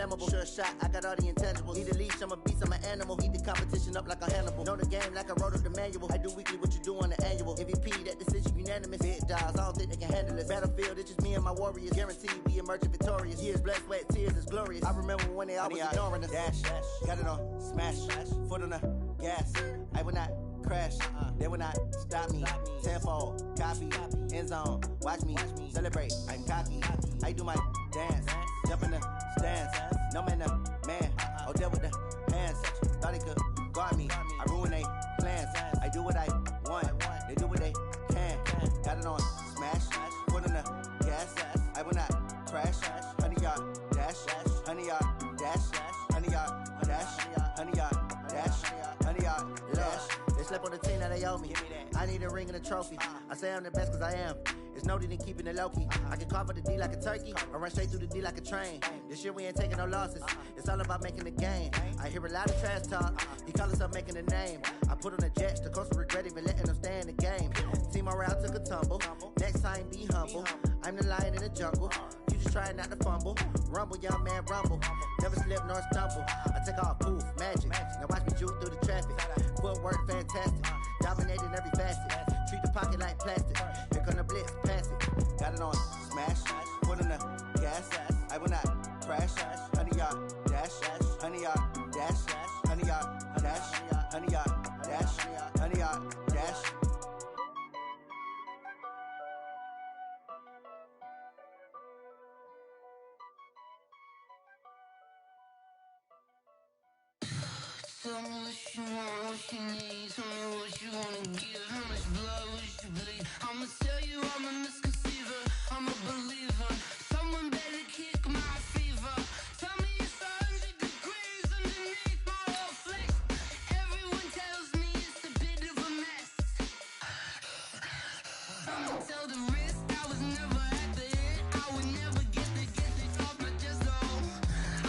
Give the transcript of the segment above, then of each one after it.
flammable. Sure shot, I got all the intangibles. Need a leash, I'm a beast, I'm an animal. Heat the competition up like a Hannibal. Know the game like I wrote up the manual. I do weekly what you do on the annual. MVP, that decision unanimous. Big dogs, I don't think they can handle it. Battlefield, it's just me and my warriors. Guaranteed we emerge victorious. Years, blood, sweat, tears is glorious. I remember when they always ignoring us. Dash, got it on, smash, foot on the gas. I will not crash, they will not stop me. Tenfold, copy, end zone, watch me celebrate. I'm cocky, I do my dance, jump in the stands. No man, man, oh deal with the hands. Thought he could guard me, I ruin they plans. I do what I want, they do what they can. Got it on, smash, foot on the gas. I will not crash, 100-yard dash, 100-yard dash, 100-yard dash, 100-yard dash, 100-yard dash. They slept on the team that they owe me. I need a ring and a trophy. I say I'm the best cause I am. It's noted in keeping it low-key. I can carve up the D like a turkey or run straight through the D like a train. This year we ain't taking no losses. It's all about making the game. I hear a lot of trash talk. He call himself making a name. I put on the Jets. The coach will regret even letting them stay in the game. Team morale took a tumble. Next time be humble. I'm the lion in the jungle. You just try not to fumble. Rumble, young man, rumble. Never slip nor stumble. I take off, poof, magic. Now watch me juke through the traffic. Footwork fantastic. Dominating every facet. Treat the pocket like plastic. Here come the blitz, pass it. Got it on, smash. Put in the gas. I will not crash. 100-yard dash. 100-yard dash. 100-yard dash. 100-yard dash. 100-yard dash. Tell me what you want, what you need. Tell me what you wanna give. How much blood would you bleed? I'ma tell you I'm a misconceiver. I'm a believer. Someone better kick my fever. Tell me it's 100 degrees underneath my whole flex. Everyone tells me it's a bit of a mess. I'ma tell the risk I was never at the end. I would never get it off my chest though.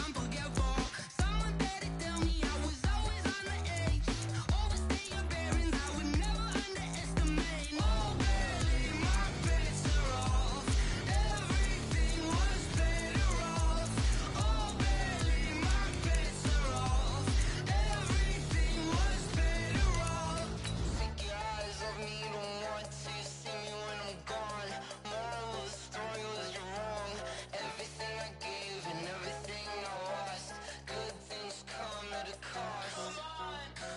I'm forgetful. Someone better tell me I was always on the edge. Overstay your bearings, I would never underestimate. Oh barely, my bets are off. Everything was better off. Oh barely, my bets are off. Everything was better off. Take your eyes off me, don't want to see me when I'm gone. Moral of the story was you're wrong. Everything I gave and everything I lost. Good things come at a cost.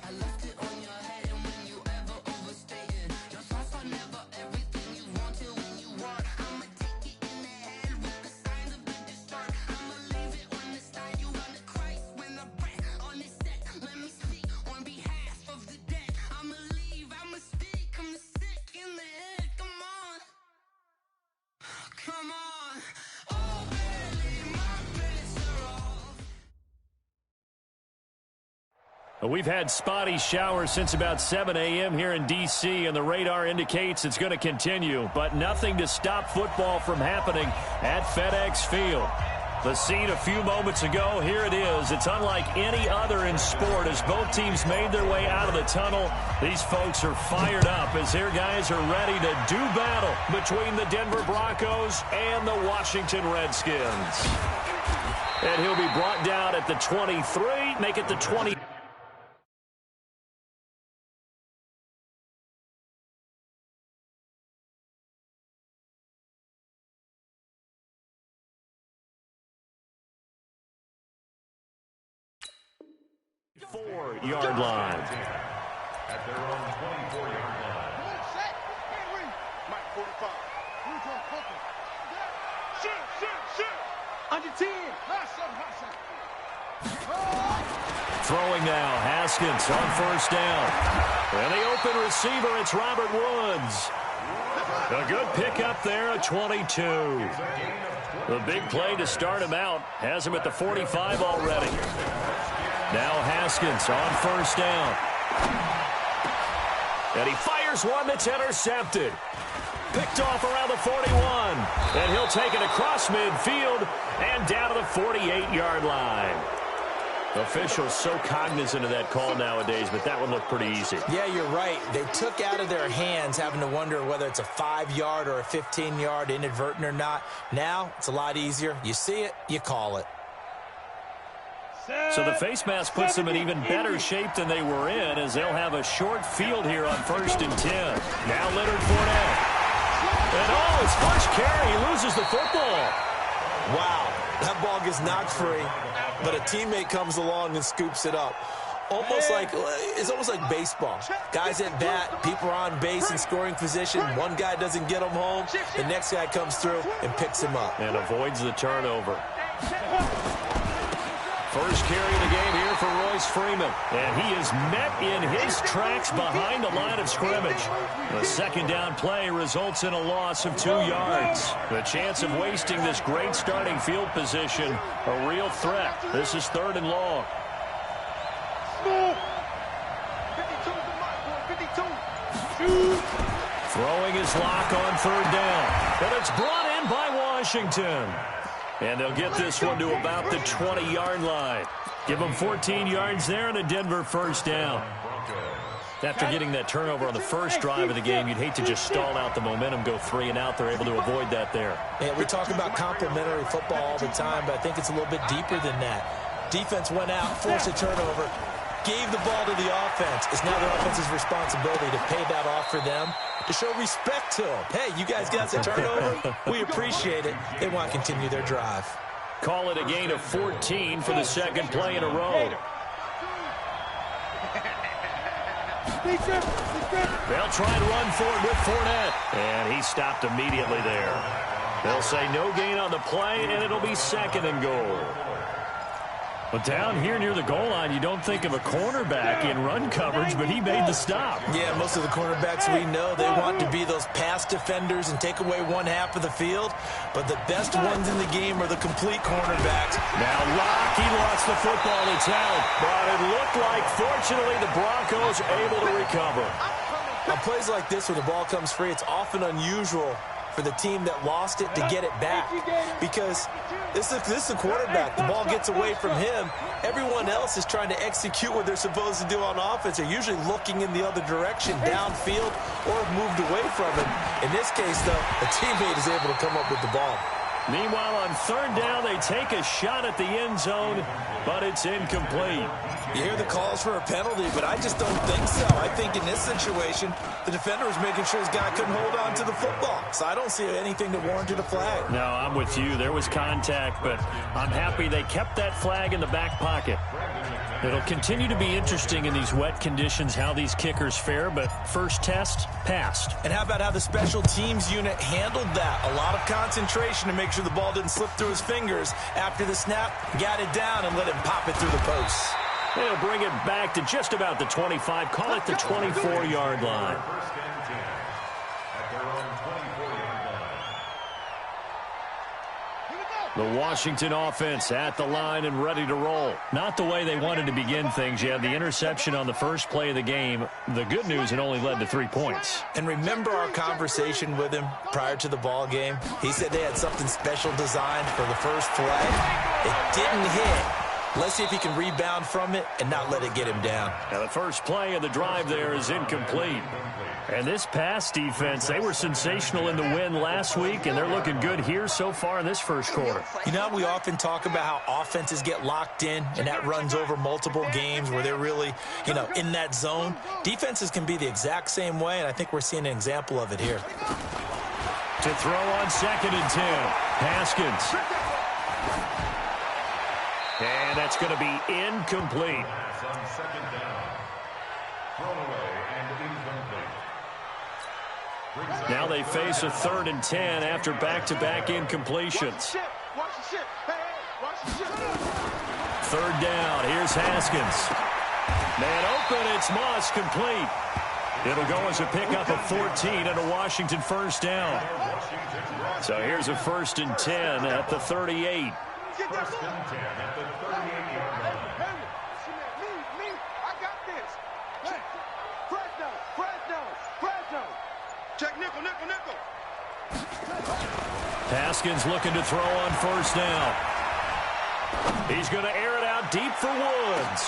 I left it on your head, and when you ever overstay it, your thoughts are never everything you wanted when you want. I'ma take it in the head with the signs of the distort. I'ma leave it on the side. You run the Christ when the breath on the set. Let me speak on behalf of the dead. I'ma leave, I'ma speak. I'm sick in the head. Come on, come on. Oh, barely, my bets are off. We've had spotty showers since about 7 a.m. here in D.C., and the radar indicates it's going to continue, but nothing to stop football from happening at FedEx Field. The scene a few moments ago, here it is. It's unlike any other in sport as both teams made their way out of the tunnel. These folks are fired up as their guys are ready to do battle between the Denver Broncos and the Washington Redskins. And he'll be brought down at the 23, make it the 20. Four-yard line. At their own 24-yard line. Set. Mike 45. Shoot. Under 10. Throwing now, Haskins on first down. And the open receiver, it's Robert Woods. A good pickup there at 22. The big play to start him out has him at the 45 already. Now Haskins on first down. And he fires one that's intercepted. Picked off around the 41. And he'll take it across midfield and down to the 48-yard line. Officials so cognizant of that call nowadays, but that one looked pretty easy. Yeah, you're right. They took out of their hands having to wonder whether it's a 5-yard or a 15-yard inadvertent or not. Now it's a lot easier. You see it, you call it. So the face mask puts them in even better shape than they were in, as they'll have a short field here on 1st and 10. Now Leonard Fournette. And his first carry, he loses the football. Wow, that ball gets knocked free, but a teammate comes along and scoops it up. It's almost like baseball. Guys at bat, people are on base in scoring position. One guy doesn't get him home. The next guy comes through and picks him up. And avoids the turnover. First carry of the game here for Royce Freeman. And he is met in his tracks behind the line of scrimmage. The second down play results in a loss of 2 yards. The chance of wasting this great starting field position, a real threat. This is 3rd and long. 52. Throwing his lock on 3rd down. And it's brought in by Washington. And they'll get this one to about the 20-yard line. Give them 14 yards there and a Denver first down. After getting that turnover on the first drive of the game, you'd hate to just stall out the momentum, go 3 and out. They're able to avoid that there. Yeah, we talk about complementary football all the time, but I think it's a little bit deeper than that. Defense went out, forced a turnover, gave the ball to the offense. It's now the offense's responsibility to pay that off for them, to show respect to them. Hey, you guys got the turnover. We appreciate it. They want to continue their drive. Call it a gain of 14 for the second play in a row. They'll try and run for it with Fournette. And he stopped immediately there. They'll say no gain on the play, and it'll be 2nd and goal. But down here near the goal line, you don't think of a cornerback in run coverage, but he made the stop. Yeah, most of the cornerbacks we know, they want to be those pass defenders and take away one half of the field. But the best ones in the game are the complete cornerbacks. Now Locke, he lost the football. It's out. But it looked like, fortunately, the Broncos able to recover. On plays like this, when the ball comes free, it's often unusual for the team that lost it to get it back, because this is the quarterback. The ball gets away from him. Everyone else is trying to execute what they're supposed to do on offense. They're usually looking in the other direction, downfield, or have moved away from him. In this case, though, a teammate is able to come up with the ball. Meanwhile, on 3rd down, they take a shot at the end zone, but it's incomplete. You hear the calls for a penalty, but I just don't think so. I think in this situation, the defender was making sure his guy couldn't hold on to the football. So I don't see anything that warranted a flag. No, I'm with you. There was contact, but I'm happy they kept that flag in the back pocket. It'll continue to be interesting in these wet conditions how these kickers fare, but first test, passed. And how about how the special teams unit handled that? A lot of concentration to make sure the ball didn't slip through his fingers. After the snap, got it down and let him pop it through the posts. They'll bring it back to just about the 25, call it the 24-yard line. The Washington offense at the line and ready to roll. Not the way they wanted to begin things. You had the interception on the first play of the game. The good news, it only led to 3 points. And remember our conversation with him prior to the ball game? He said they had something special designed for the first play. It didn't hit. Let's see if he can rebound from it and not let it get him down. Now the first play of the drive there is incomplete. And this pass defense, they were sensational in the win last week, and they're looking good here so far in this first quarter. You know, we often talk about how offenses get locked in, and that runs over multiple games where they're really, in that zone. Defenses can be the exact same way, and I think we're seeing an example of it here. To throw on 2nd and 10, Haskins. And that's going to be incomplete. Now they face a 3rd and 10 after back-to-back incompletions. 3rd down. Here's Haskins. Man open. It's Moss, complete. It'll go as a pickup of 14 and a Washington first down. So here's a 1st and 10 at the 38. First and 10 at the 38-yard line. Me, I got this. Hey, Fresno. Check nickel. Haskins looking to throw on 1st down. He's going to air it out deep for Woods.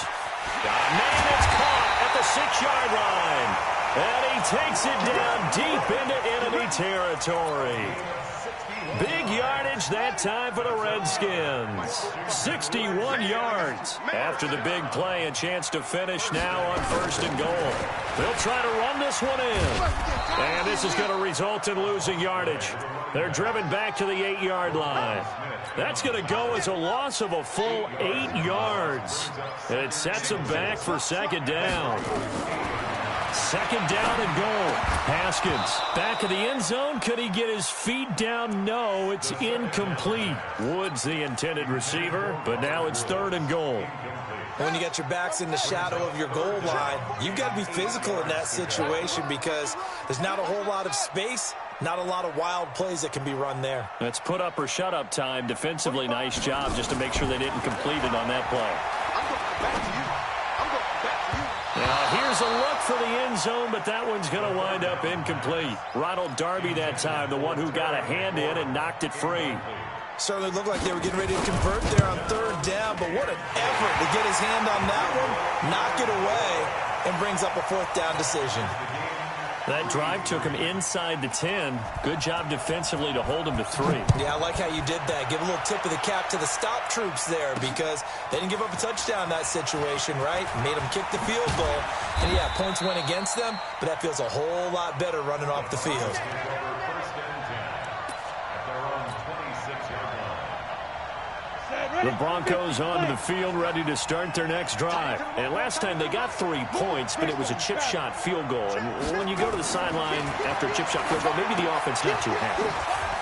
Man, it's caught at the 6-yard line. And he takes it down deep into enemy territory. Big yardage scrimmage that time for the Redskins. 61 yards. After the big play, a chance to finish now on 1st and goal. They'll try to run this one in. And this is going to result in losing yardage. They're driven back to the 8-yard line. That's going to go as a loss of a full 8 yards. And it sets them back for 2nd down. 2nd down and goal. Haskins back of the end zone. Could he get his feet down? No, it's incomplete. Woods the intended receiver, but now it's 3rd and goal. When you got your backs in the shadow of your goal line, you've got to be physical in that situation because there's not a whole lot of space, not a lot of wild plays that can be run there. That's put up or shut up time. Defensively, nice job just to make sure they didn't complete it on that play. Now, here's a look for the end zone, but that one's going to wind up incomplete. Ronald Darby that time, the one who got a hand in and knocked it free. Certainly looked like they were getting ready to convert there on 3rd down, but what an effort to get his hand on that one, knock it away, and brings up a 4th down decision. That drive took him inside the 10. Good job defensively to hold him to 3. Yeah, I like how you did that. Give a little tip of the cap to the stop troops there because they didn't give up a touchdown in that situation, right? Made them kick the field goal. And, yeah, points went against them, but that feels a whole lot better running off the field. The Broncos onto the field, ready to start their next drive. And last time they got 3 points, but it was a chip shot field goal. And when you go to the sideline after a chip shot field goal, maybe the offense not too happy.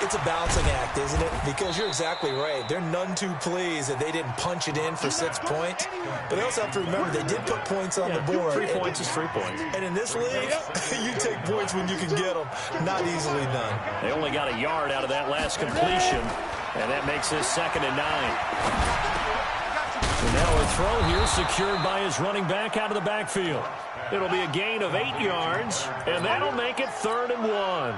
It's a balancing act, isn't it? Because you're exactly right. They're none too pleased that they didn't punch it in for 6 points. But they also have to remember they did put points on the board. 3 points is 3 points. And in this league, you take points when you can get them. Not easily done. They only got a yard out of that last completion. And that makes this 2nd and 9. So now a throw here secured by his running back out of the backfield. It'll be a gain of 8 yards, and that'll make it 3rd and 1.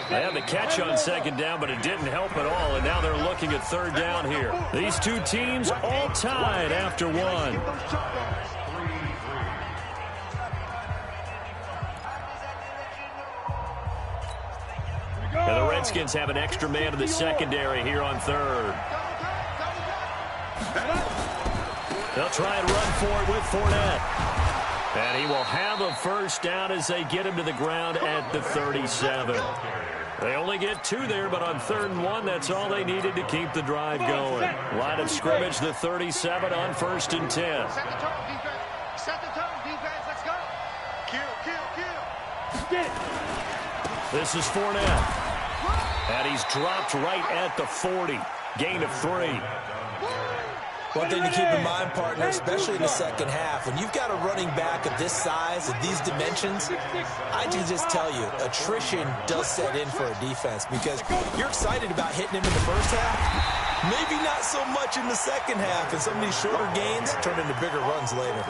They had the catch on 2nd down, but it didn't help at all, and now they're looking at 3rd down here. These two teams all tied after 1. And the Redskins have an extra man in the secondary here on 3rd. They'll try and run for it with Fournette. And he will have a 1st down as they get him to the ground at the 37. They only get 2 there, but on 3rd and 1, that's all they needed to keep the drive going. Line of scrimmage, the 37 on 1st and 10. Set the tone, defense. Set the tone, defense. Let's go. Kill. Get it. This is Fournette. And he's dropped right at the 40. Gain of 3. One thing to keep in mind, partner, especially in the second half, when you've got a running back of this size, of these dimensions, I can just tell you, attrition does set in for a defense because you're excited about hitting him in the first half, maybe not so much in the second half, and some of these shorter gains turn into bigger runs later.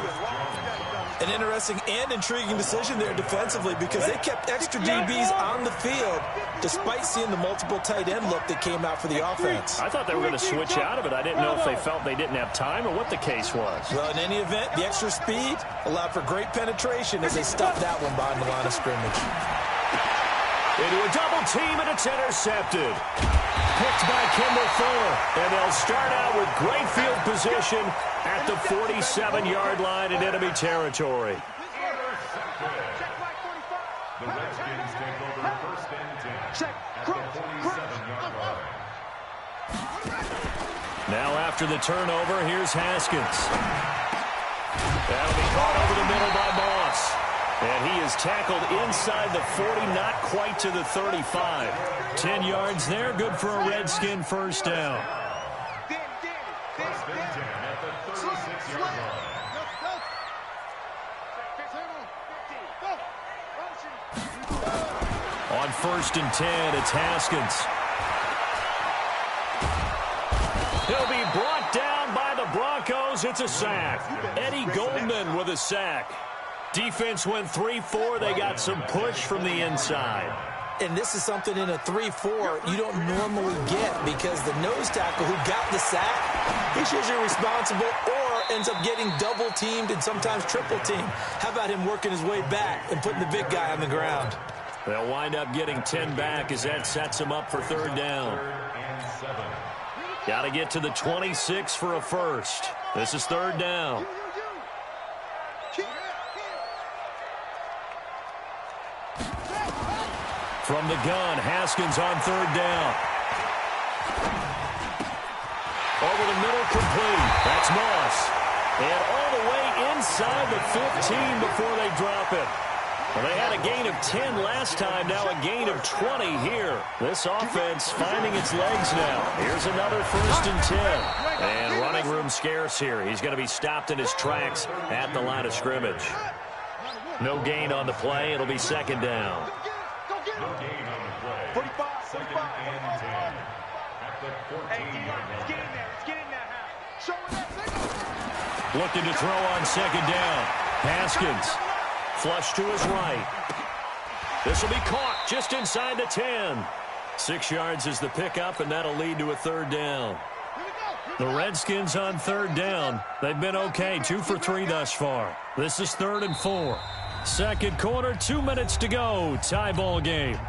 An interesting and intriguing decision there defensively because they kept extra DBs on the field despite seeing the multiple tight end look that came out for the offense. I thought they were going to switch out of it. I didn't know if they felt they didn't have time or what the case was. Well, in any event, the extra speed allowed for great penetration as they stopped that one behind the line of scrimmage. Into a double team, and it's intercepted. Picked by Kendall Fuller. And they'll start out with great field position at the 47-yard line in enemy territory. The Redskins take over 1st and 10 at the 47-yard line. Now after the turnover, here's Haskins. That'll be caught over the middle by Moss. And he is tackled inside the 40, not quite to the 35. 10 yards there, good for a Redskin 1st down. 1st and 10 at the 36-yard line. On 1st and 10, it's Haskins. He'll be brought down by the Broncos. It's a sack. Eddie Goldman with a sack. Defense went 3-4. They got some push from the inside. And this is something in a 3-4 you don't normally get because the nose tackle who got the sack, he's usually responsible or ends up getting double-teamed and sometimes triple-teamed. How about him working his way back and putting the big guy on the ground? They'll wind up getting 10 back as that sets them up for 3rd down. and 7. Got to get to the 26 for a first. This is third down. From the gun, Haskins on third down. Over the middle, complete. That's Moss. And all the way inside the 15 before they drop it. Well, they had a gain of 10 last time, now a gain of 20 here. This offense finding its legs now. Here's another first and 10. And running room scarce here. He's going to be stopped in his tracks at the line of scrimmage. No gain on the play. It'll be second down. No gain on the play. Second and 10. At the 14-yard line. Let's get in there. Let's get in there. Show it that. Looking to throw on second down. Haskins. Flush to his right. This will be caught just inside the 10. 6 yards is the pickup, and that'll lead to a third down. The Redskins on third down. They've been okay, 2 for 3 thus far. This is 3rd and 4. Second quarter, 2 minutes to go. Tie ball game.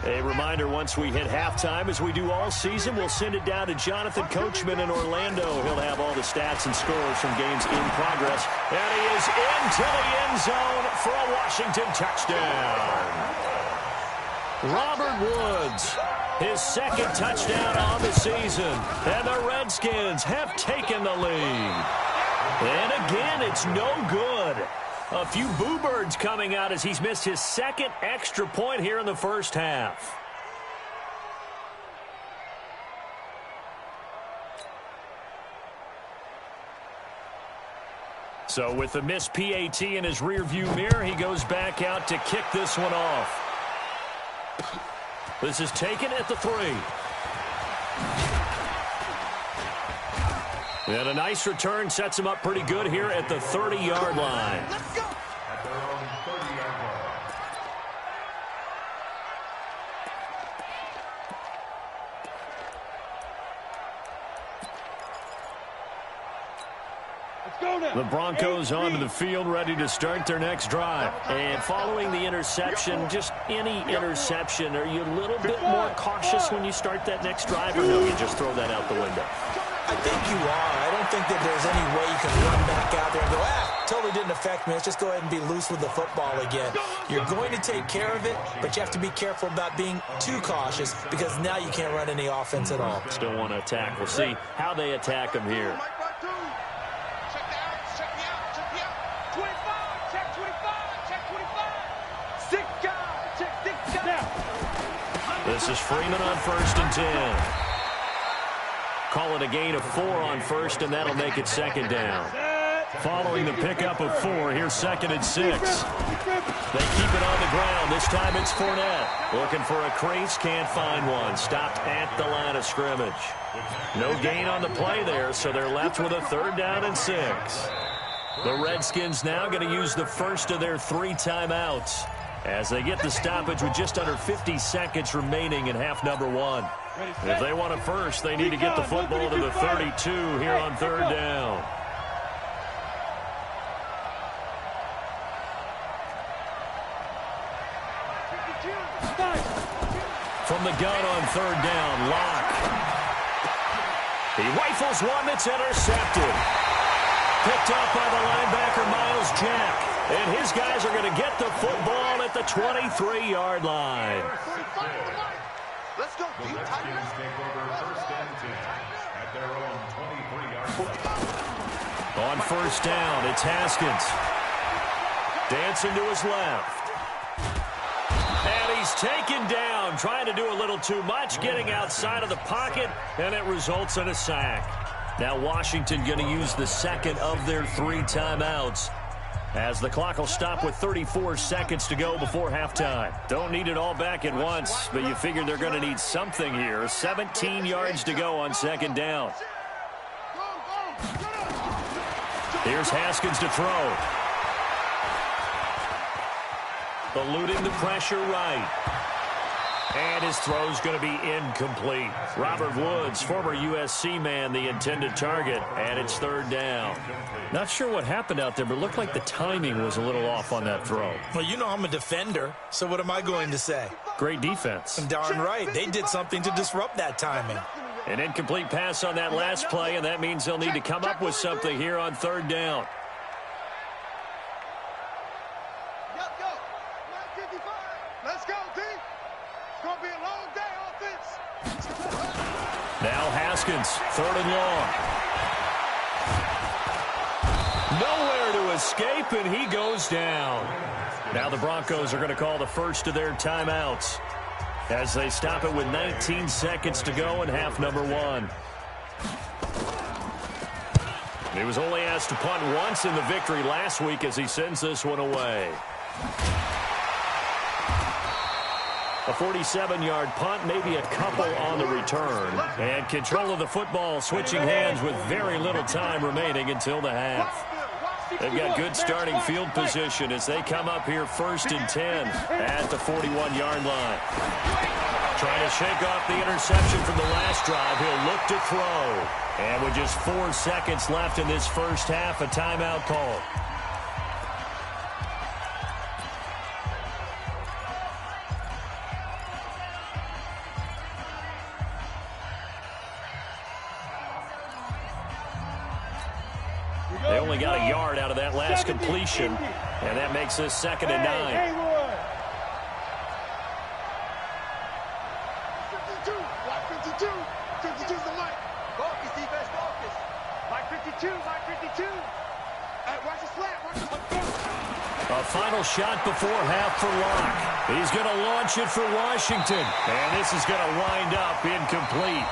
A reminder, once we hit halftime, as we do all season, we'll send it down to Jonathan Coachman in Orlando. He'll have all the stats and scores from games in progress. And he is into the end zone for a Washington touchdown. Robert Woods, his second touchdown on the season. And the Redskins have taken the lead. And again, it's no good. A few boo birds coming out as he's missed his second extra point here in the first half. So with the missed PAT in his rearview mirror, he goes back out to kick this one off. This is taken at the 3. And a nice return sets him up pretty good here at the 30-yard line. Let's go. At their own 30-yard line. Let's go now. The Broncos onto the field, ready to start their next drive. And following the interception, just any interception, are you a little bit more cautious when you start that next drive, or no, you just throw that out the window? I think you are. I don't think that there's any way you can run back out there and go, totally didn't affect me. Let's just go ahead and be loose with the football again. You're going to take care of it, but you have to be careful about being too cautious because now you can't run any offense at all. Still want to attack. We'll see how they attack him here. Check the out. Check me out. Check me out. 25. Check 25. Check 25. 6 guys. Check 6 guys. This is Freeman on first and 10. Call it a gain of 4 on first, and that'll make it second down. Following the pickup of 4, here's second and 6. They keep it on the ground. This time it's Fournette. Looking for a crease, can't find one. Stopped at the line of scrimmage. No gain on the play there, so they're left with a 3rd down and 6. The Redskins now going to use the first of their 3 timeouts as they get the stoppage with just under 50 seconds remaining in half number 1. If they want a first, they need to get the football to the 32 here on 3rd down. From the gun on 3rd down, Locke. He rifles one that's intercepted. Picked up by the linebacker, Miles Jack. And his guys are going to get the football at the 23-yard line. Let's go. The Redskins take over first and 10 at their own 23-yard line. On first down, it's Haskins. Dancing to his left. And he's taken down, trying to do a little too much, getting outside of the pocket, and it results in a sack. Now Washington going to use the second of their 3 timeouts, as the clock will stop with 34 seconds to go before halftime. Don't need it all back at once, but you figure they're going to need something here. 17 yards to go on second down. Here's Haskins to throw. Eluding the pressure right. And his throw's going to be incomplete. Robert Woods, former USC man, the intended target, and it's third down. Not sure what happened out there, but it looked like the timing was a little off on that throw. Well, you know I'm a defender, so what am I going to say? Great defense. Darn right. They did something to disrupt that timing. An incomplete pass on that last play, and that means they'll need to come up with something here on third down. Let's go, D. It's going to be a long day, offense. Now Haskins, third and long. Nowhere to escape, and he goes down. Now the Broncos are going to call the first of their timeouts as they stop it with 19 seconds to go in half number one. He was only asked to punt once in the victory last week as he sends this one away. A 47-yard punt, maybe a couple on the return. And control of the football switching hands with very little time remaining until the half. They've got good starting field position as they come up here first and 10 at the 41-yard line. Trying to shake off the interception from the last drive. He'll look to throw. And with just 4 seconds left in this first half, a timeout call. They only got a yard out of that last completion, and that makes this second and 9. 52, like 52. 52's the mic. Focus, defense, focus. Like 52, like 52. Hey, watch the slap, watch the slap. A final shot before half for Locke. He's going to launch it for Washington, and this is going to wind up incomplete.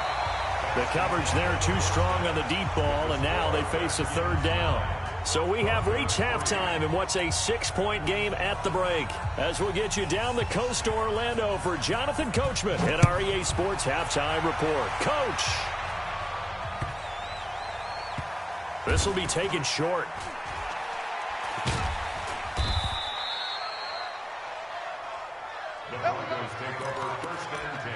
The coverage there too strong on the deep ball, and now they face a third down. So we have reached halftime in what's a 6-point game at the break. As we'll get you down the coast to Orlando for Jonathan Coachman in our EA Sports Halftime Report. Coach! This will be taken short. The Broncos take over first and 10.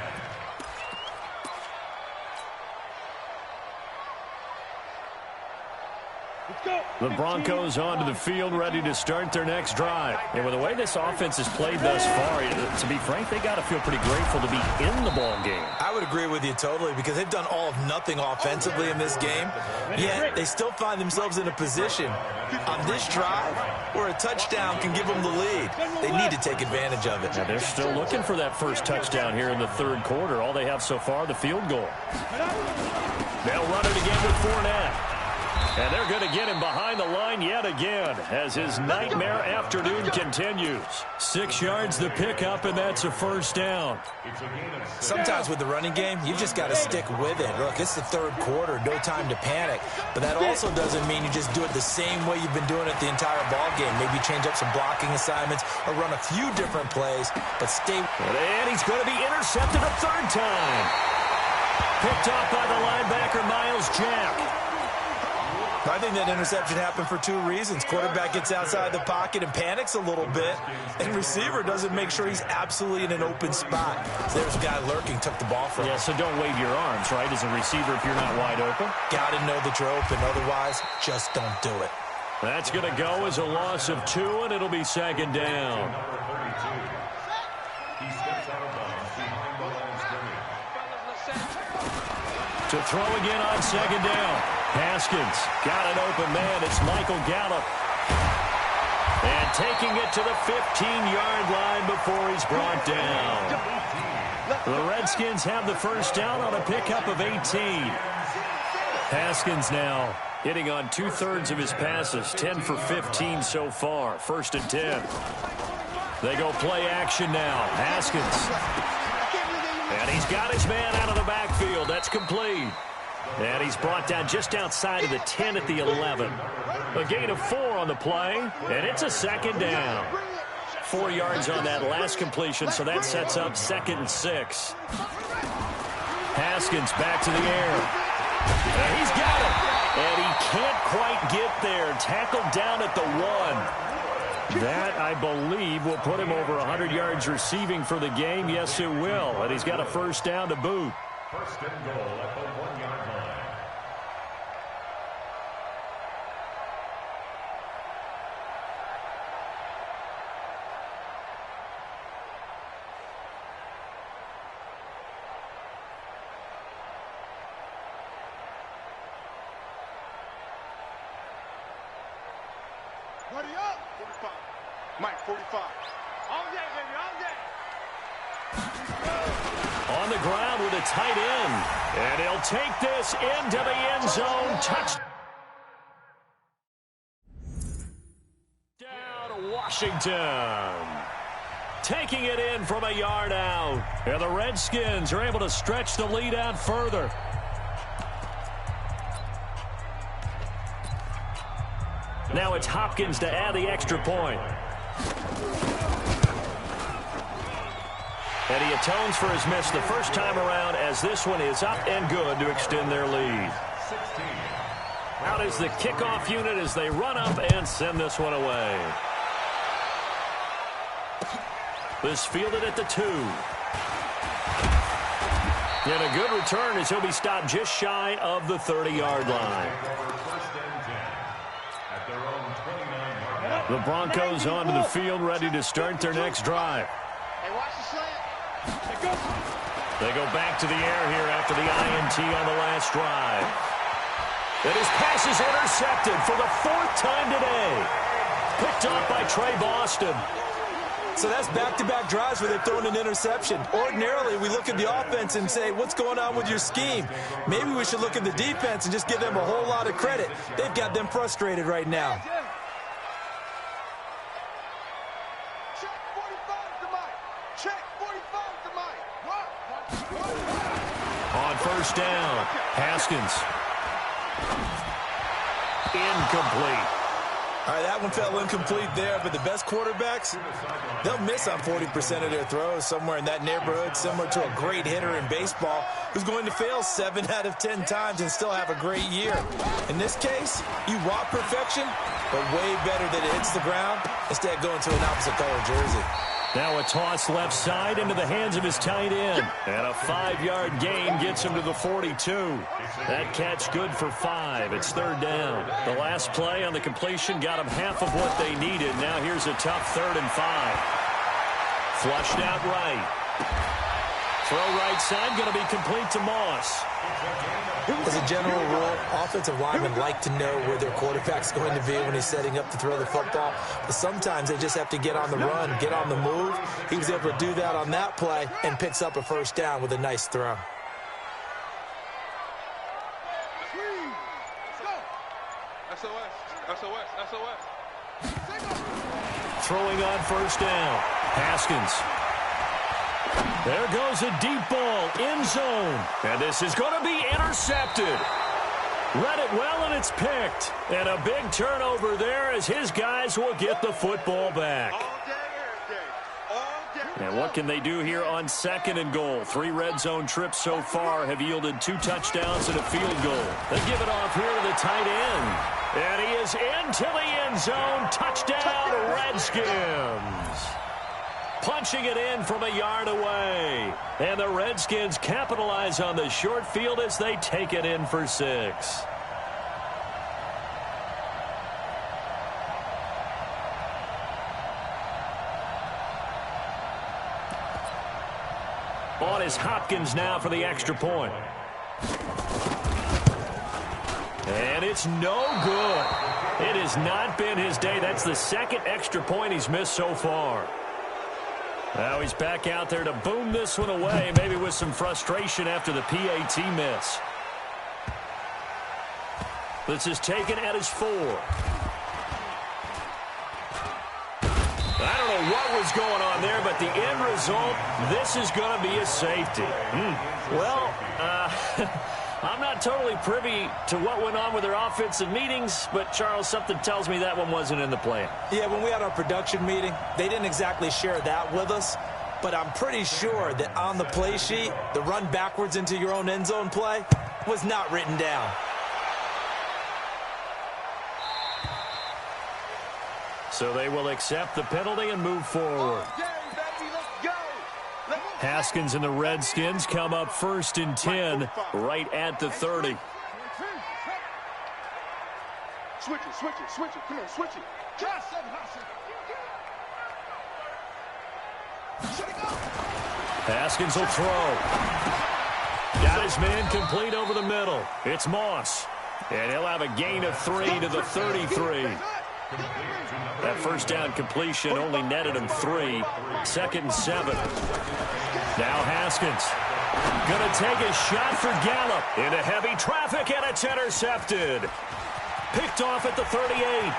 The Broncos onto the field, ready to start their next drive. And with the way this offense has played thus far, to be frank, they got to feel pretty grateful to be in the ball game. I would agree with you totally because they've done all of nothing offensively in this game, yet they still find themselves in a position on this drive where a touchdown can give them the lead. They need to take advantage of it. Now they're still looking for that first touchdown here in the third quarter. All they have so far, the field goal. They'll run it again with Fournette. And they're going to get him behind the line yet again as his nightmare afternoon continues. 6 yards the pickup, and that's a first down. Sometimes with the running game, you've just got to stick with it. Look, it's the third quarter, no time to panic. But that also doesn't mean you just do it the same way you've been doing it the entire ball game. Maybe change up some blocking assignments or run a few different plays, but stay. And he's going to be intercepted a third time. Picked off by the linebacker, Miles Jack. I think that interception happened for 2 reasons. Quarterback gets outside the pocket and panics a little bit, and receiver doesn't make sure he's absolutely in an open spot. So there's a guy lurking, took the ball from him. Yeah, so don't wave your arms, right, as a receiver if you're not wide open. Got to know that you're open. Otherwise, just don't do it. That's going to go as a loss of 2, and it'll be second down. He steps out of bounds behind the line of scrimmage. To throw again on second down. Haskins got an open man. It's Michael Gallup. And taking it to the 15-yard line before he's brought down. The Redskins have the first down on a pickup of 18. Haskins now hitting on 2/3 of his passes. 10 for 15 so far. First and 10. They go play action now. Haskins. And he's got his man out of the backfield. That's complete. And he's brought down just outside of the 10 at the 11. A gain of 4 on the play, and it's a second down. 4 yards on that last completion, so that sets up second and 6. Haskins back to the air. And he's got it. And he can't quite get there. Tackled down at the 1. That, I believe, will put him over 100 yards receiving for the game. Yes, it will. And he's got a first down to boot. First and goal at the 1-yard line. Buddy up. 45. Mike, 45. All day, baby, all day. On the ground with a tight end. And he'll take this into the end zone. Touchdown, Washington. Taking it in from a yard out. And the Redskins are able to stretch the lead out further. Now it's Hopkins to add the extra point. And he atones for his miss the first time around as this one is up and good to extend their lead. Out is the kickoff unit as they run up and send this one away. This fielded at the 2. And a good return as he'll be stopped just shy of the 30-yard line. The Broncos onto the field, ready to start their next drive. Hey, watch the slant. They go back to the air here after the INT on the last drive. And his pass is intercepted for the 4th time today. Picked off by Trey Boston. So that's back-to-back drives where they've thrown an interception. Ordinarily, we look at the offense and say, what's going on with your scheme? Maybe we should look at the defense and just give them a whole lot of credit. They've got them frustrated right now. Check 45 to Mike. Check 45 to Mike. On first down, Haskins. Incomplete. All right, that one fell incomplete there, but the best quarterbacks, they'll miss on 40% of their throws, somewhere in that neighborhood, similar to a great hitter in baseball who's going to fail 7 out of 10 times and still have a great year. In this case, you want perfection, but way better that it hits the ground instead of going to an opposite color jersey. Now a toss left side into the hands of his tight end. And a 5-yard gain gets him to the 42. That catch good for 5. It's third down. The last play on the completion got him half of what they needed. Now here's a tough 3rd and 5. Flushed out right. Throw right side, going to be complete to Moss. As a general rule, offensive linemen like to know where their quarterback's going to be when he's setting up to throw the football. But sometimes they just have to get on the run, get on the move. He was able to do that on that play and picks up a first down with a nice throw. Throwing on first down. Haskins. There goes a deep ball, end zone. And this is going to be intercepted. Read it well, and it's picked. And a big turnover there as his guys will get the football back. And what can they do here on 2nd and goal? 3 red zone trips so far have yielded 2 touchdowns and a field goal. They give it off here to the tight end. And he is into the end zone. Touchdown, Redskins. Punching it in from a yard away. And the Redskins capitalize on the short field as they take it in for 6. On is Hopkins now for the extra point. And it's no good. It has not been his day. That's the 2nd extra point he's missed so far. Now he's back out there to boom this one away, maybe with some frustration after the PAT miss. This is taken at his 4. I don't know what was going on there, but the end result, this is going to be a safety. Well, I'm not totally privy to what went on with their offensive meetings, but, Charles, something tells me that one wasn't in the plan. Yeah, when we had our production meeting, they didn't exactly share that with us, but I'm pretty sure that on the play sheet, the run backwards into your own end zone play was not written down. So they will accept the penalty and move forward. Haskins and the Redskins come up 1st and 10 right at the 30. Switch it. Come on, switch it. Haskins will throw. Got his man complete over the middle. It's Moss. And he'll have a gain of 3 to the 33. That first down completion only netted him 3. 2nd and 7. Now Haskins. Going to take a shot for Gallup. Into heavy traffic, and it's intercepted. Picked off at the 38.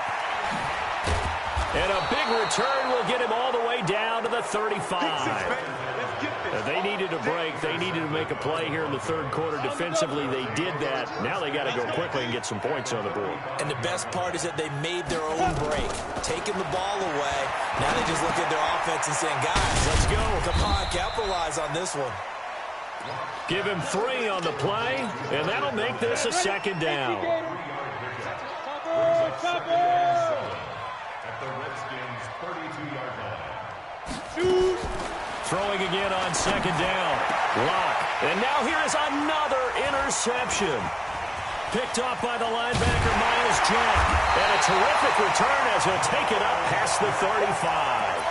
And a big return will get him all the way down to the 35. They needed a break. They needed to make a play here in the 3rd quarter. Defensively, they did that. Now they got to go quickly and get some points on the board. And the best part is that they made their own break, taking the ball away. Now they just look at their offense and saying, guys, let's go. Come on, capitalize on this one. Give him 3 on the play, and that'll make this a 2nd down. At the Redskins' 32-yard line. Throwing again on 2nd down. Lock. And now here is another interception. Picked off by the linebacker, Miles Jack. And a terrific return as he'll take it up past the 35.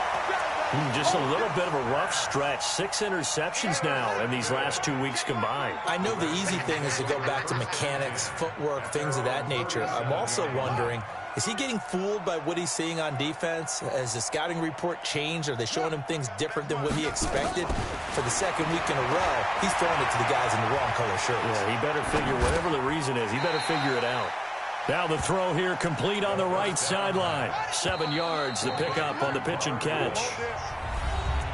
Just a little bit of a rough stretch. 6 interceptions now in these last 2 weeks combined. I know the easy thing is to go back to mechanics, footwork, things of that nature. I'm also wondering, is he getting fooled by what he's seeing on defense? Has the scouting report changed? Are they showing him things different than what he expected? For the 2nd week in a row, he's throwing it to the guys in the wrong color shirts. Yeah, he better figure, whatever the reason is, he better figure it out. Now the throw here complete on the right sideline. 7 yards, the pickup on the pitch and catch.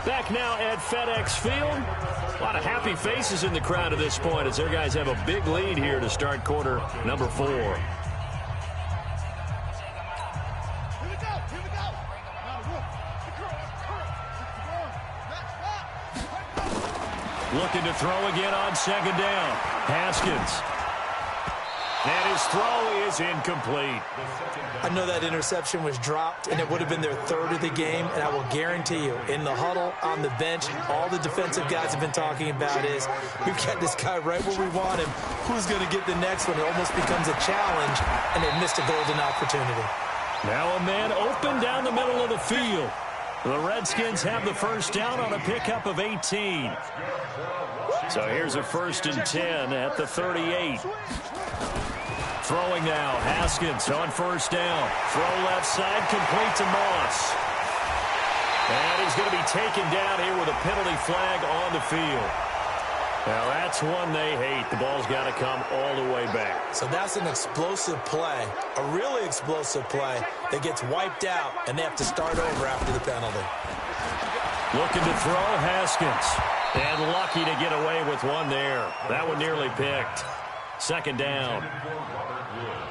Back now at FedEx Field. A lot of happy faces in the crowd at this point as their guys have a big lead here to start quarter number 4. Looking to throw again on 2nd down. Haskins. And his throw is incomplete. I know that interception was dropped, and it would have been their 3rd of the game, and I will guarantee you, in the huddle, on the bench, all the defensive guys have been talking about is, we've got this guy right where we want him. Who's going to get the next one? It almost becomes a challenge, and they missed a golden opportunity. Now a man open down the middle of the field. The Redskins have the first down on a pickup of 18. So here's a 1st and 10 at the 38. Throwing now, Haskins on 1st down. Throw left side, complete to Moss. And he's going to be taken down here with a penalty flag on the field. Now that's one they hate. The ball's got to come all the way back. So that's an explosive play, a really explosive play that gets wiped out, and they have to start over after the penalty. Looking to throw, Haskins. And lucky to get away with one there. That one nearly picked. 2nd down.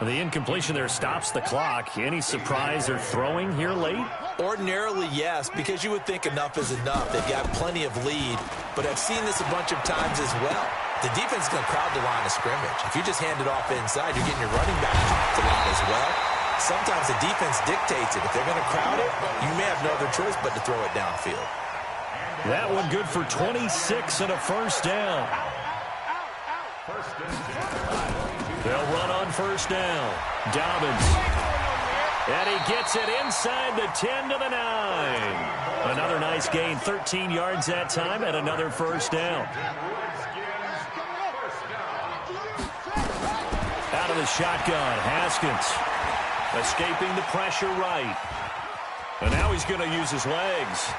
The incompletion there stops the clock. Any surprise they're throwing here late? Ordinarily, yes, because you would think enough is enough. They've got plenty of lead, but I've seen this a bunch of times as well. The defense is going to crowd the line of scrimmage. If you just hand it off inside, you're getting your running back to line as well. Sometimes the defense dictates it. If they're going to crowd it, you may have no other choice but to throw it downfield. That one good for 26 and a 1st down. They'll run on 1st down. Dobbins. And he gets it inside the 10 to the 9. Another nice gain, 13 yards that time, and another 1st down. Out of the shotgun, Haskins. Escaping the pressure right. And now he's going to use his legs.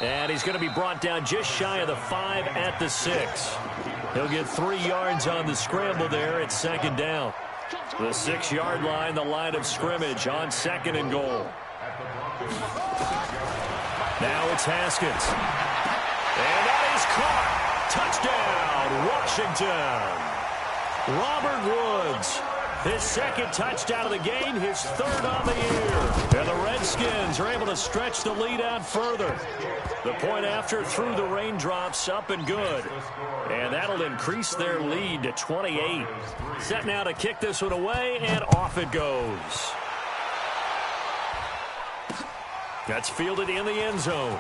And he's going to be brought down just shy of the 5 at the 6. He'll get 3 yards on the scramble there at 2nd down. The 6-yard line, the line of scrimmage on 2nd and goal. Now it's Haskins. And that is caught. Touchdown, Washington. Robert Woods. His 2nd touchdown of the game, his 3rd on the year. And the Redskins are able to stretch the lead out further. The point after through the raindrops, up and good. And that'll increase their lead to 28. Set now to kick this one away, and off it goes. That's fielded in the end zone.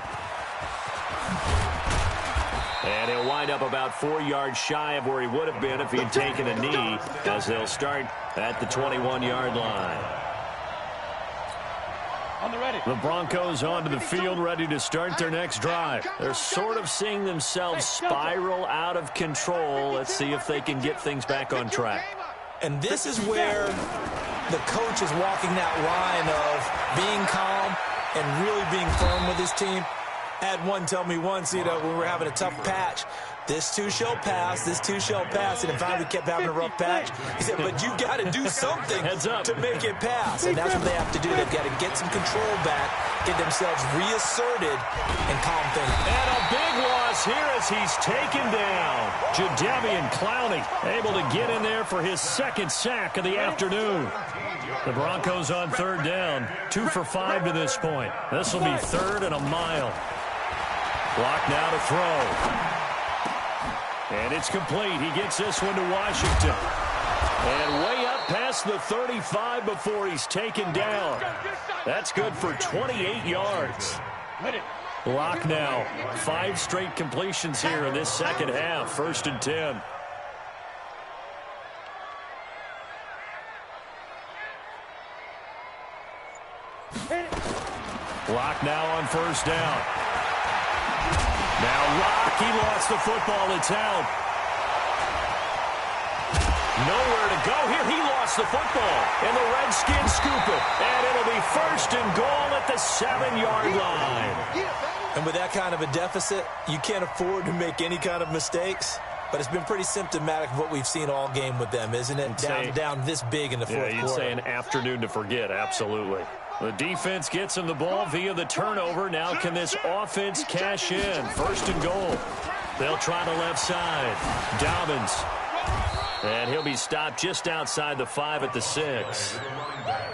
And he'll wind up about 4 yards shy of where he would have been if he had taken a knee, as they'll start at the 21-yard line. The Broncos onto the field, ready to start their next drive. They're sort of seeing themselves spiral out of control. Let's see if they can get things back on track. And this is where the coach is walking that line of being calm and really being firm with his team. I had one tell me once, when we were having a tough patch, this too shall pass, this too shall pass. And in fact, we kept having a rough patch. He said, but you got to do something to make it pass. And that's what they have to do. They've got to get some control back, get themselves reasserted, and calm things. And a big loss here as he's taken down. Jadeveon Clowney able to get in there for his second sack of the afternoon. The Broncos on third down, 2 for 5 to this point. This will be third and a mile. Clock now to throw. And it's complete. He gets this one to Washington. And way up past the 35 before he's taken down. That's good for 28 yards. Clock now. 5 straight completions here in this second half. 1st and 10. Clock now on 1st down. Now Locke, he lost the football. It's out. Nowhere to go here. He lost the football. And the Redskins scoop it. And it'll be 1st and goal at the 7-yard line. And with that kind of a deficit, you can't afford to make any kind of mistakes. But it's been pretty symptomatic of what we've seen all game with them, isn't it? Down this big in the fourth quarter. Yeah, you'd say an afternoon to forget, absolutely. The defense gets him the ball via the turnover. Now can this offense cash in? 1st and goal. They'll try the left side. Dobbins. And he'll be stopped just outside the 5 at the 6.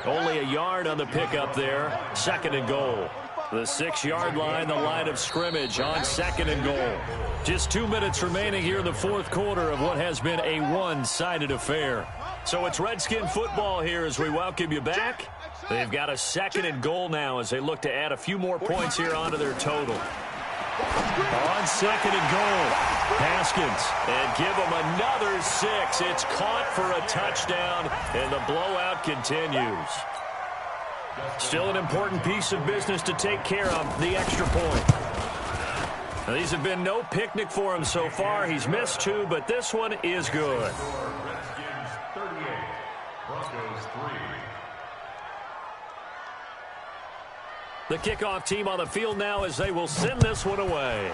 Only a yard on the pickup there. 2nd and goal. The 6-yard line, the line of scrimmage on 2nd and goal. Just 2 minutes remaining here in the fourth quarter of what has been a one-sided affair. So it's Redskin football here as we welcome you back. They've got a 2nd and goal now as they look to add a few more points here onto their total. On 2nd and goal, Haskins, and give them another 6. It's caught for a touchdown, and the blowout continues. Still an important piece of business to take care of, the extra point. Now, these have been no picnic for him so far. He's missed 2, but this one is good. Redskins 38, Broncos 3. The kickoff team on the field now as they will send this one away.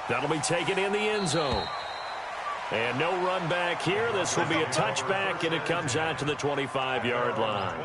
That'll be taken in the end zone. And no run back here. This will be a touchback, and it comes out to the 25-yard line.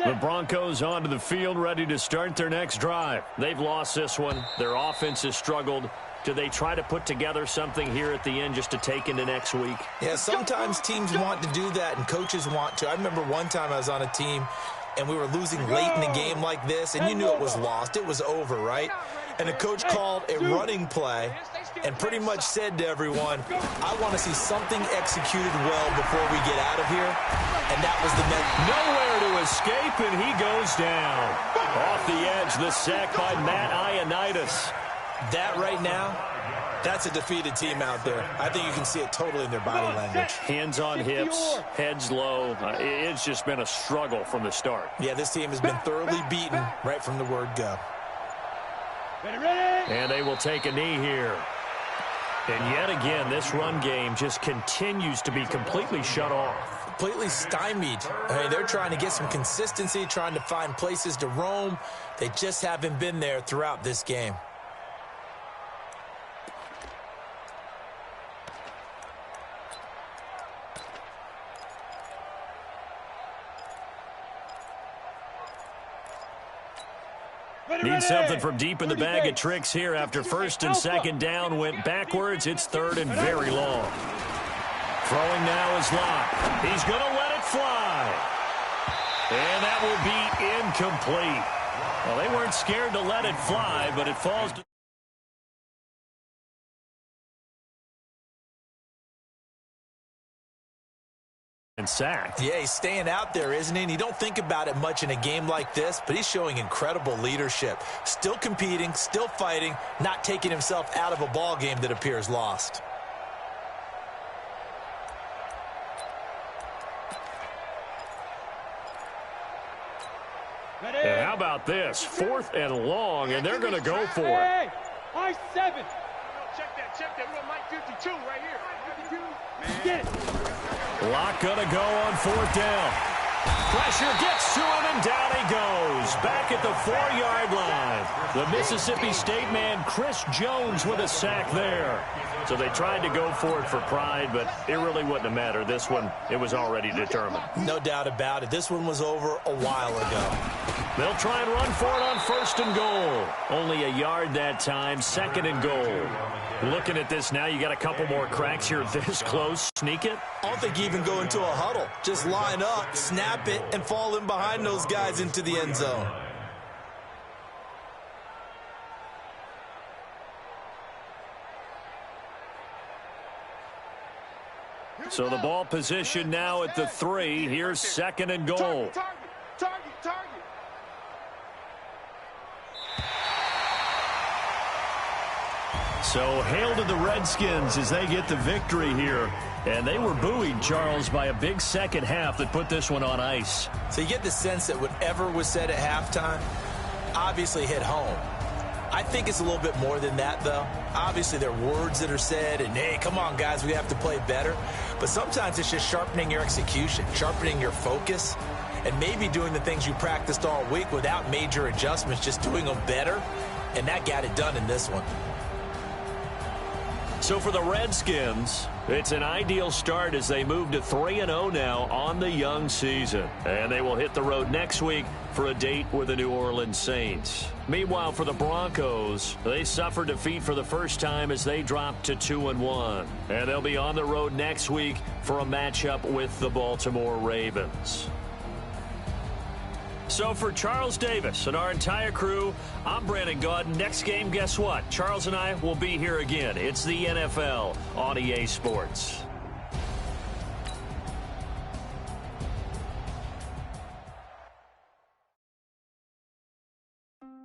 The Broncos onto the field, ready to start their next drive. They've lost this one. Their offense has struggled. Do they try to put together something here at the end just to take into next week? Yeah, sometimes teams want to do that and coaches want to. I remember one time I was on a team and we were losing late in the game like this, and you knew it was lost. It was over, right? And the coach called a running play and pretty much said to everyone, I want to see something executed well before we get out of here. And that was the message. Nowhere to escape, and he goes down. Off the edge, the sack by Matt Ioannidis. That right now, that's a defeated team out there. I think you can see it totally in their body language. Hands on hips, heads low. It's just been a struggle from the start. Yeah, this team has been thoroughly beaten right from the word go. And they will take a knee here. And yet again, this run game just continues to be completely shut off. Completely stymied. I mean, they're trying to get some consistency, trying to find places to roam. They just haven't been there throughout this game. Need something from deep in the bag of tricks here after first and second down went backwards. It's third and very long. Throwing now is Lott. He's going to let it fly. And that will be incomplete. Well, they weren't scared to let it fly, but it falls to and sacked. Yeah, he's staying out there, isn't he? And you don't think about it much in a game like this, but he's showing incredible leadership. Still competing, still fighting, not taking himself out of a ball game that appears lost. And how about this? 4th and long, and they're going to go for it. I 7. Check that. We got Mike 52 right here. Get it. Lott going to go on 4th down. Pressure gets to him, and down he goes. Back at the 4-yard line. The Mississippi State man, Chris Jones, with a sack there. So they tried to go for it for pride, but it really wouldn't have mattered. This one, it was already determined. No doubt about it. This one was over a while ago. They'll try and run for it on 1st and goal. Only a yard that time, 2nd and goal. Looking at this now, you got a couple more cracks here this close. Sneak it? I don't think you even go into a huddle. Just line up, snap it, and fall in behind those guys into the end zone. So the ball position now at the 3. Here's 2nd and goal. Target. So hail to the Redskins as they get the victory here. And they were buoyed, Charles, by a big second half that put this one on ice. So you get the sense that whatever was said at halftime obviously hit home. I think it's a little bit more than that, though. Obviously, there are words that are said, and, hey, come on, guys, we have to play better. But sometimes it's just sharpening your execution, sharpening your focus, and maybe doing the things you practiced all week without major adjustments, just doing them better, and that got it done in this one. So for the Redskins, it's an ideal start as they move to 3-0 now on the young season. And they will hit the road next week for a date with the New Orleans Saints. Meanwhile, for the Broncos, they suffered defeat for the first time as they dropped to 2-1. And they'll be on the road next week for a matchup with the Baltimore Ravens. So for Charles Davis and our entire crew, I'm Brandon Gotw. Next game, guess what? Charles and I will be here again. It's the NFL on EA Sports.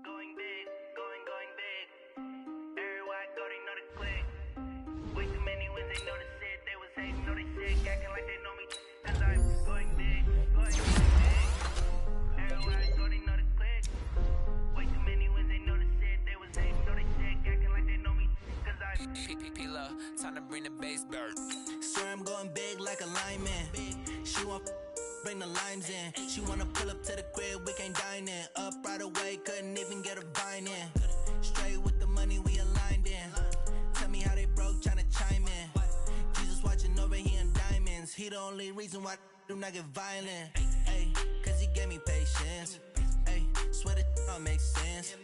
Going big, going big. Everywhere I go, they know the click. Way too many wins, they know the shit. They was hating, know they sick, acting like they know me. Cause I'm going big, going big. Everywhere I go, they know the click. Way too many wins, they know the shit. They was hating, know they sick, acting like they know me. Cause I'm P-P-P-Love, time to bring the bass bird. Swear I'm going big like a lineman. She want bring the limes in. She wanna pull up to the crib, we can't dine in. Up right away, couldn't even get a vine in. Straight with the money we aligned in. Tell me how they broke, tryna chime in. Jesus watching over, he in diamonds. He the only reason why I do not get violent. Ay, cause he gave me patience. Ay, swear that don't make sense.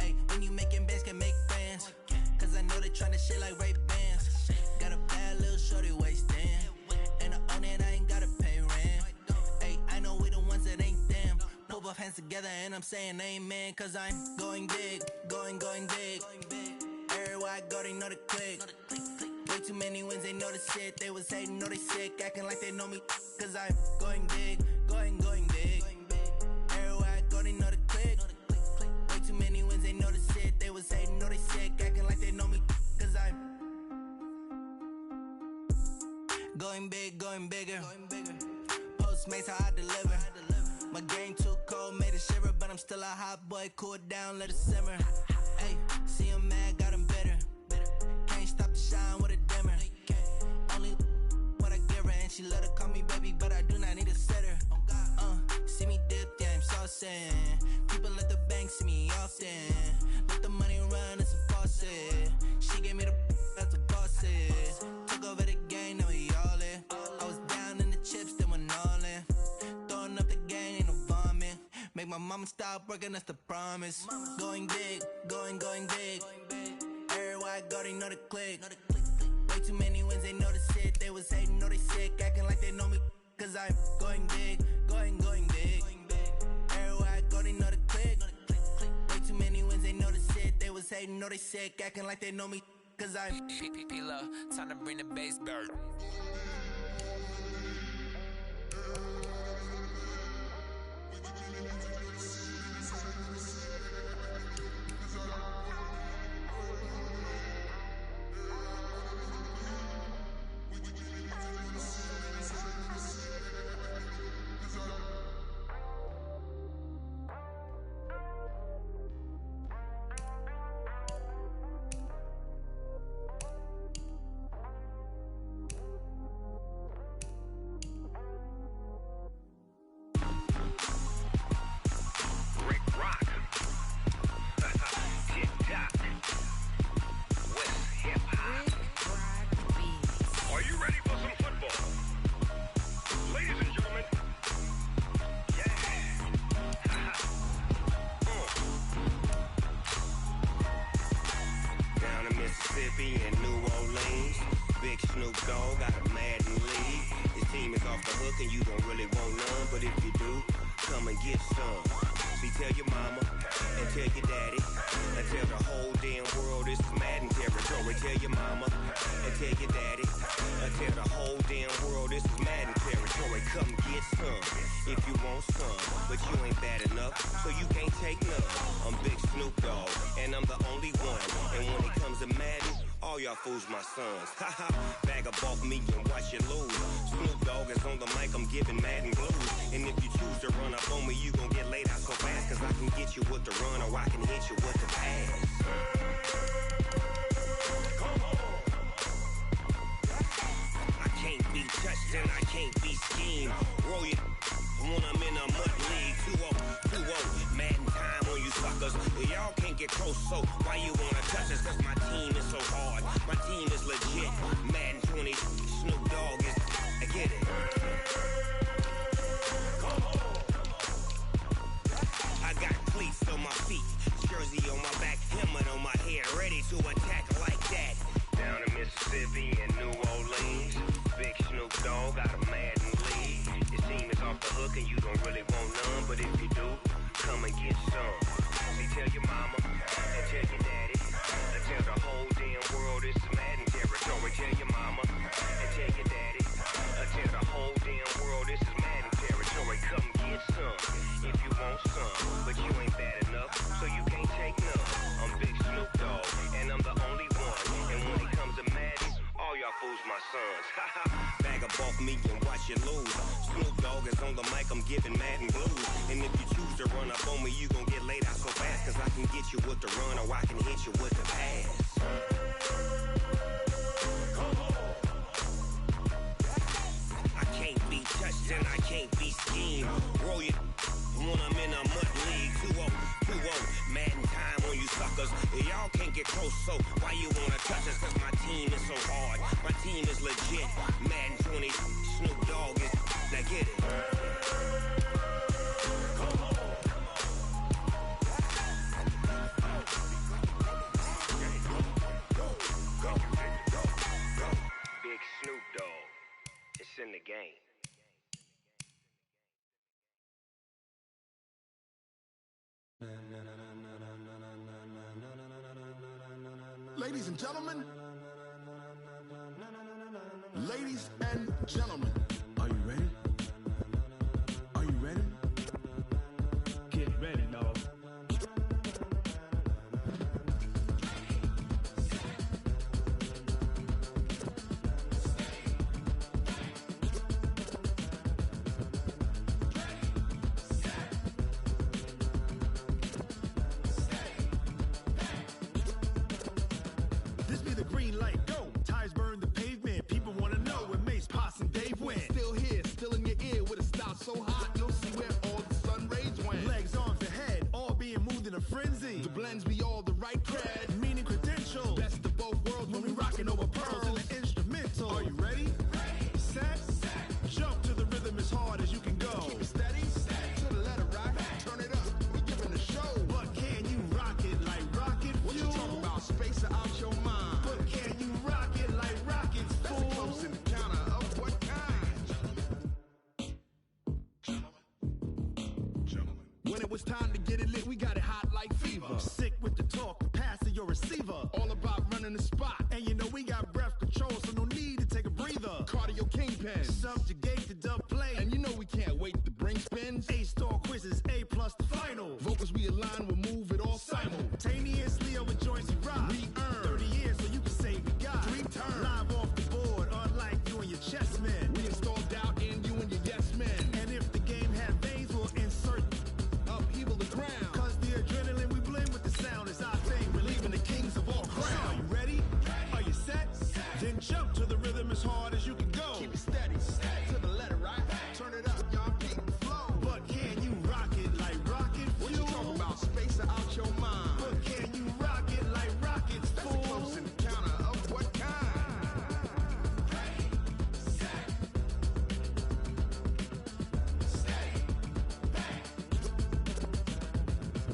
Ay, when you making bands, can make friends. Cause I know they tryna shit like Ray-Bans. Got a bad little shorty wasting. And I own it, I ain't gotta pay rent. Ay, I know we the ones that ain't them. Pull both hands together and I'm saying amen. Cause I'm going big, going big. Everywhere I go, they know the click. Way too many wins, they know the shit. They was hating, know they sick, acting like they know me. Cause I'm going big, going big. Everywhere I go, they know the click. Way too many wins, they know the shit. They was hating, know they sick, acting like they know me. Cause I'm going big, going bigger. Postmates how I deliver. My game too cold, made it shiver, but I'm still a hot boy. Cool it down, let it simmer. Hey, see him mad, got him bitter. Can't stop the shine with a dimmer. Only what I give her, and she let her call me baby, but I do not need a sitter. See me dip, yeah, I'm saucing. People at the bank see me often. Let the money run, it's a faucet. She gave me the that's a faucet. Took over the game, now we all in. I was down in the chips, then went all in. Throwing up the game, ain't no vomit. Make my my mama stopped working, that's the promise. Going big, going big. Everywhere I go, they know the click. Way too many wins, they know the shit. They was hating, know they sick, acting like they know me. Cause I'm going big, going big. Everywhere I go, they know the click. Way too many wins, they know the shit. They was hating, know they sick, acting like they know me. Cause I'm P-P-P-Love, time to bring the bass bird. Fools my sons. Haha, bag up off me and watch you lose. Snoop Dogg is on the mic, I'm giving Madden blues. And if you choose to run up on me, you gon' get laid out so fast. Cause I can get you with the run or I can hit you with the pass. Come on. I can't be touched and I can't be schemed. Roll you when I'm in a mud league. 2-0, Madden time on you suckers. Y'all can't get close, so why you wanna touch us? Cause my team is so hard. My team is legit. Madden 20, Snoop Dogg is. I get it. Come on. I got cleats on my feet, jersey on my back, helmet on my head, ready to attack like that. Down in Mississippi and New Orleans, big Snoop Dogg got a Madden lead. Your team is off the hook and you don't really want none, but if you do, come and get some. See, tell your mama and tell your daddy. Tell the whole damn world this is Madden territory. Tell your mama and tell your daddy. Tell the whole damn world this is Madden territory. Come get some if you want some, but you ain't bad enough, so you can't take none. I'm Big Snoop Dogg, and I'm the only one. And when it comes to Madden, all y'all fools my sons. Bag up off me and watch you lose. Snoop Dogg is on the mic, I'm giving Madden blues. And if you choose to run up on me, you gon' get laid out so fast. Cause I can get you with the run or I can hit you with the pass. Come on. I can't be touched and I can't be schemed. Roll you when I'm in a mud league. 2-0, Madden time on you suckers. Y'all can't get close, so why you wanna touch us? Cause my team is so hard. My team is legit. Madden 20, Snoop Dogg is. Now get it. Come on. Go. Big Snoop Dogg. It's in the game. Ladies and gentlemen, are you ready? Are you ready? Get ready, dog. This be the green light, go. Tires burn the pavement. People wanna know where Mace, Potts, and Dave went. Still here, still in When it was time to get it lit, we got it hot like fever. Sick with the talk, pass to your receiver. All about running the spot. And you know we got breath control, so no need to take a breather. Cardio kingpin. Subjugate the dub play. And you know we can't wait to bring spins. A-star quizzes, A+ the final. Vocals we align, we'll move it all simultaneously over joints we rock. We earn 30 years so you can say we got 3 turns. Live off the board, unlike you and your chess men. We install doubt in you and your yes men. And if the game had veins, we'll insert upheaval the ground. Cause the adrenaline we blend with the sound is our thing. Relieving the kings of all crowns. Are you ready? Are you set? Then jump to the rhythm as hard as you can go. Keep it steady, to the letter, right? Turn it up, y'all keep the flow. But can you rock it like rocket fuel? What you talking about? Space or out your mind? But can you rock it like rockets, That's fool? a close encounter of what kind?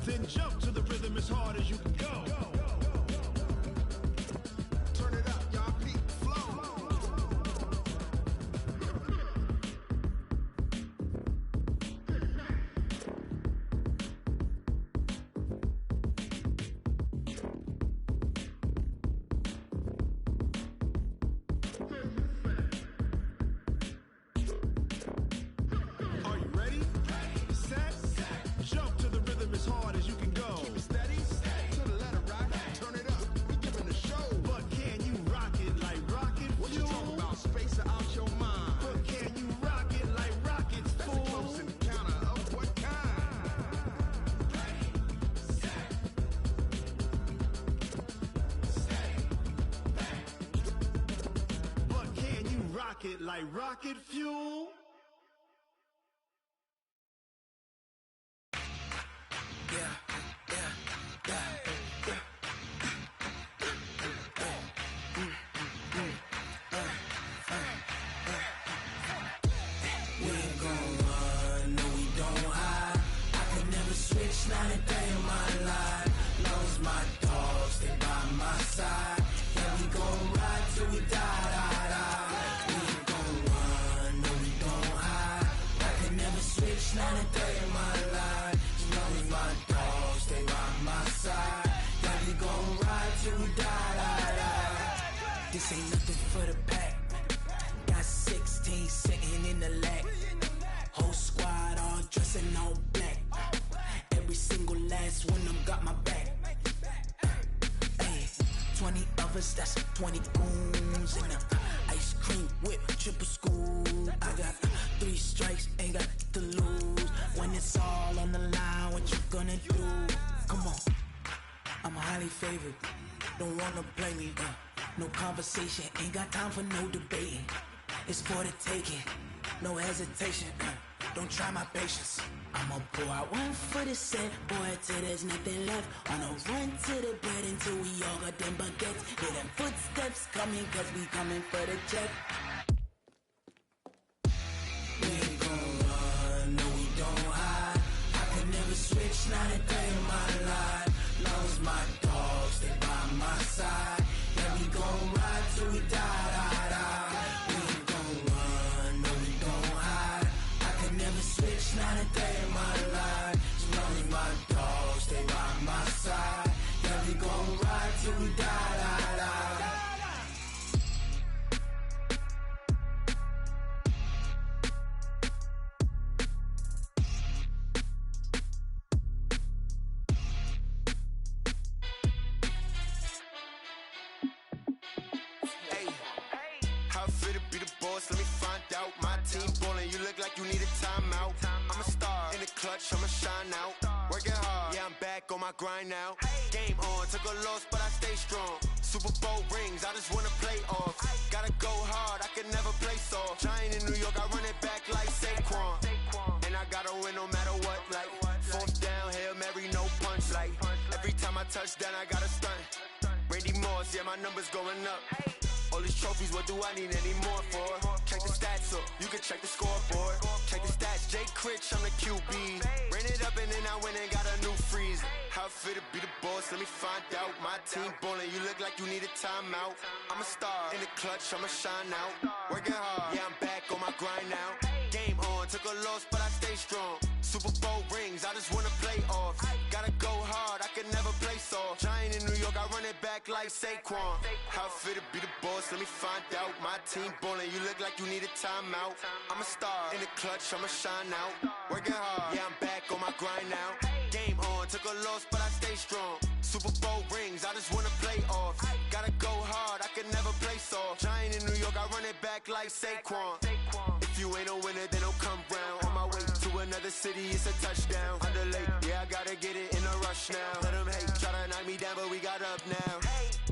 Then jump to the rhythm as hard as you can go. Turn it up, y'all keep the flow. Are you ready? Set? Jump to the rhythm as hard as you can go. Keep it steady, to the letter, right? Turn it up, we giving the show. But can you rock it like rocket What you fuel? talking about? Space or out your mind? But can you rock it like rockets, That's a fool? close encounter of what kind? But can you rock it like rocket fuel? We ain't gon' run, no we don't hide. I could never switch, not a day in my life. Love's my dogs, they by my side. Yeah, we gon' ride till we die. We ain't gon' run, no we don't hide. I could never switch, not a day in my life. Love's my dogs, they by my side. Yeah, we gon' ride till we die. This ain't nothing for the pack. Got 16 sitting in the lag. Whole squad all dressing all black. Every single last one of them got my back. Hey, 20 of us, that's 20 goons. And a ice cream whip, triple scoop. I got 3 strikes, ain't got to lose. When it's all on the line, what you gonna do? Come on, I'm highly favored. Don't wanna play me, no conversation, ain't got time for no debating. It's for the taking, no hesitation. Don't try my patience. I'ma pour out one for the set, boy, till there's nothing left. On a run to the bed until we all got them baguettes. Hear them footsteps coming, cause we coming for the check. We ain't gon' run, no we don't hide. I could never switch, not a day in my life. Love's my dogs, they by my side. Yeah, we gon' ride till we die. We ain't gon' run, no we don't hide. I could never switch, not a day in my life. As long as my dogs, they by my side. Yeah, we gon' ride till we die. How it feel to be the boss? Let me find out. My team ballin', you look like you need a timeout. I'm a star in the clutch, I'ma shine out. Working hard, yeah, I'm back on my grind now. Game on, took a loss, but I stay strong. Super Bowl rings, I just wanna play off. Gotta go hard, I can never play soft. Giant in New York, I run it back like Saquon. And I gotta win no matter what, like 4th down, Hail Mary, no punch. Like every time I touch down, I gotta stunt. Randy Moss, yeah, my numbers going up. All these trophies, what do I need any more for? Check the stats up, you can check the scoreboard. Check the stats, Jay Critch, I'm the QB. Ran it up and then I went and got a new freeze. How it feel to be the boss, let me find out. My team ballin', you look like you need a timeout. I'm a star, in the clutch, I'ma shine out. Working hard, yeah, I'm back on my grind now. Game on, took a loss, but I stay strong. Super Bowl rings, I just wanna play off. Gotta go hard, I can never play soft. Giant in New York, I run it back like Saquon. How it feel to be the boss, let me find out. My team ballin', you look like you need a timeout. I'm a star, in the clutch, I'ma shine out. Working hard, yeah, I'm back on my grind now. Game on, took a loss, but I stay strong. Super Bowl rings, I just wanna play off. Gotta go hard, I can never play soft. Giant in New York, I run it back like Saquon. If you ain't a winner, then don't come round. On my way to another city, it's a touchdown. Underlay, yeah, I gotta get it in a rush now. Let them hate, try to knock me down, but we got up now.